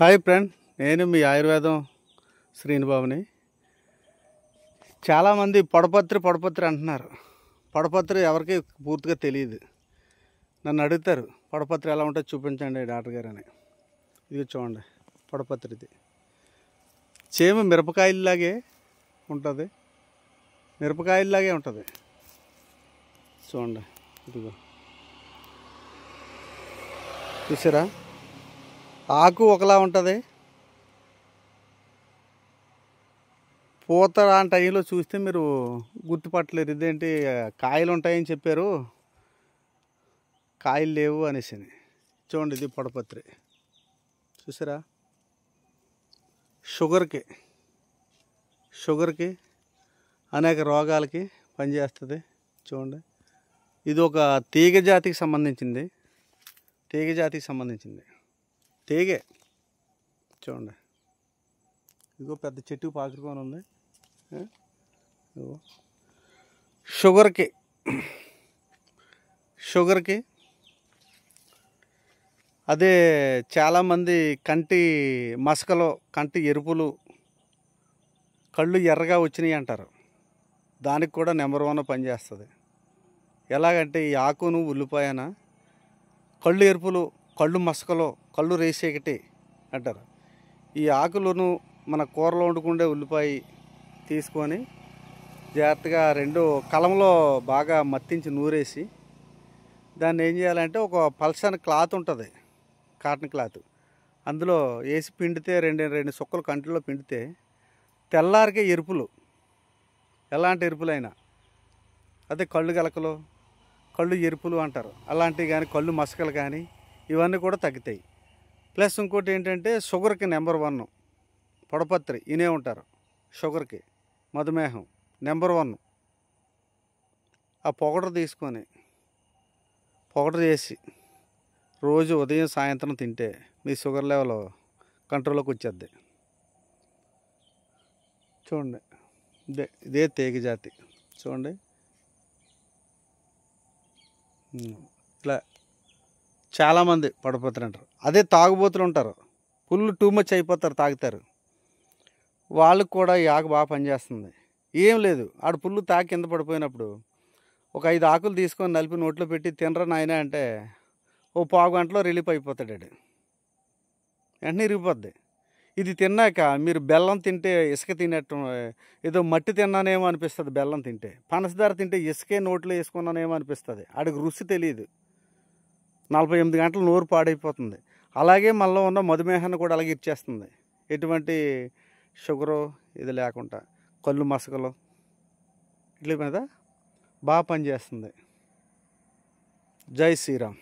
Hi friend, నేను మీ ఆయుర్వేదం శ్రీనిబాబుని. చాలామంది పొడపత్రి అంటున్నారు. పొడపత్రి ఎవరికి పూర్తిగా తెలియదు. నన్ను అడుగుతారు, పొడపత్రి ఎలా ఉంటుందో చూపించండి డాక్టర్ గారు అని. ఇది చూడండి, పొడపత్రిది చేమ మిరపకాయలాగే ఉంటుంది. చూడండి, ఇదిగో చూసారా, ఆకు ఒకలా ఉంటుంది, పూత ఆ టైంలో చూస్తే మీరు గుర్తుపట్టలేరు. ఇదేంటి కాయలు ఉంటాయని చెప్పారు, కాయలు లేవు అనేసి. చూడండి, ఇది పొడపత్రి చూసారా. షుగర్కి అనేక రోగాలకి పనిచేస్తుంది. చూడండి, ఇది ఒక తీగ జాతికి సంబంధించింది. తీగే చూడండి, ఇదిగో పెద్ద చెట్టుకు పాకుకొని ఉంది. షుగర్కి అదే చాలామంది కంటి మసకలో, కంటి ఎరుపులు, కళ్ళు ఎర్రగా వచ్చినాయి అంటారు. దానికి కూడా నెంబర్ 1 పనిచేస్తుంది. ఎలాగంటే ఈ ఆకును ఉల్లిపాయన కళ్ళు ఎరుపులు, కళ్ళు మసకలో, కళ్ళు రేసేకటి అంటారు. ఈ ఆకులను మన కూరలో వండుకుండే ఉల్లిపాయ తీసుకొని జాగ్రత్తగా 2 కలంలో బాగా మత్తించి నూరేసి దాన్ని ఏం చేయాలంటే ఒక పల్సని క్లాత్ ఉంటుంది, కాటన్ క్లాత్, అందులో వేసి పిండితే 2 సుక్కలు కంటిలో పిండితే తెల్లారికే ఎరుపులు, ఎలాంటి ఎరుపులైనా, అదే కళ్ళు గలకలు, కళ్ళు ఎరుపులు అంటారు, అలాంటివి కానీ, కళ్ళు మసకలు కానీ, ఇవన్నీ కూడా తగ్గుతాయి. ప్లస్ ఇంకోటి ఏంటంటే షుగర్కి నెంబర్ 1 పొడపత్రి. ఇనే ఉంటారు షుగర్కి, మధుమేహం నెంబర్ 1. ఆ పొగడ తీసుకొని పొగడ చేసి రోజు ఉదయం సాయంత్రం తింటే మీ షుగర్ లెవెల్ కంట్రోల్లోకి వచ్చేద్ది. చూడండి, ఇదే తీగ జాతి. చూడండి, ఇట్లా చాలామంది పొడపత్రి అంటారు. అదే తాగుబోతులు ఉంటారు, ఫుల్ టూ మచ్ అయిపోతారు, తాగుతారు. వాళ్ళకు కూడా ఈ ఆకు బాగా పనిచేస్తుంది. ఏం లేదు, ఆడు పుల్లు తాకి కింద పడిపోయినప్పుడు ఒక 5 ఆకులు తీసుకొని నలిపి నోట్లో పెట్టి తినరా నాయన అంటే ఓ పావు గంటలో రిలీఫ్ అయిపోతాడు. వెంటనే ఇరిగిపోద్ది. ఇది తిన్నాక మీరు బెల్లం తింటే ఇసుక తిన్నట్టు, ఏదో మట్టి తిన్నానేమో అనిపిస్తుంది. బెల్లం తింటే, పనసదార తింటే ఇసుకే నోట్లో వేసుకున్నానేమో అనిపిస్తుంది. ఆడికి రుచి తెలియదు. 48 గంటలు నోరు పాడైపోతుంది. అలాగే మనలో ఉన్న మధుమేహాన్ని కూడా అలాగే ఇచ్చేస్తుంది. ఎటువంటి షుగరు ఇది లేకుండా, కళ్ళు మసకలు ఇట్ల మీద బాగా పనిచేస్తుంది. జై శ్రీరామ్.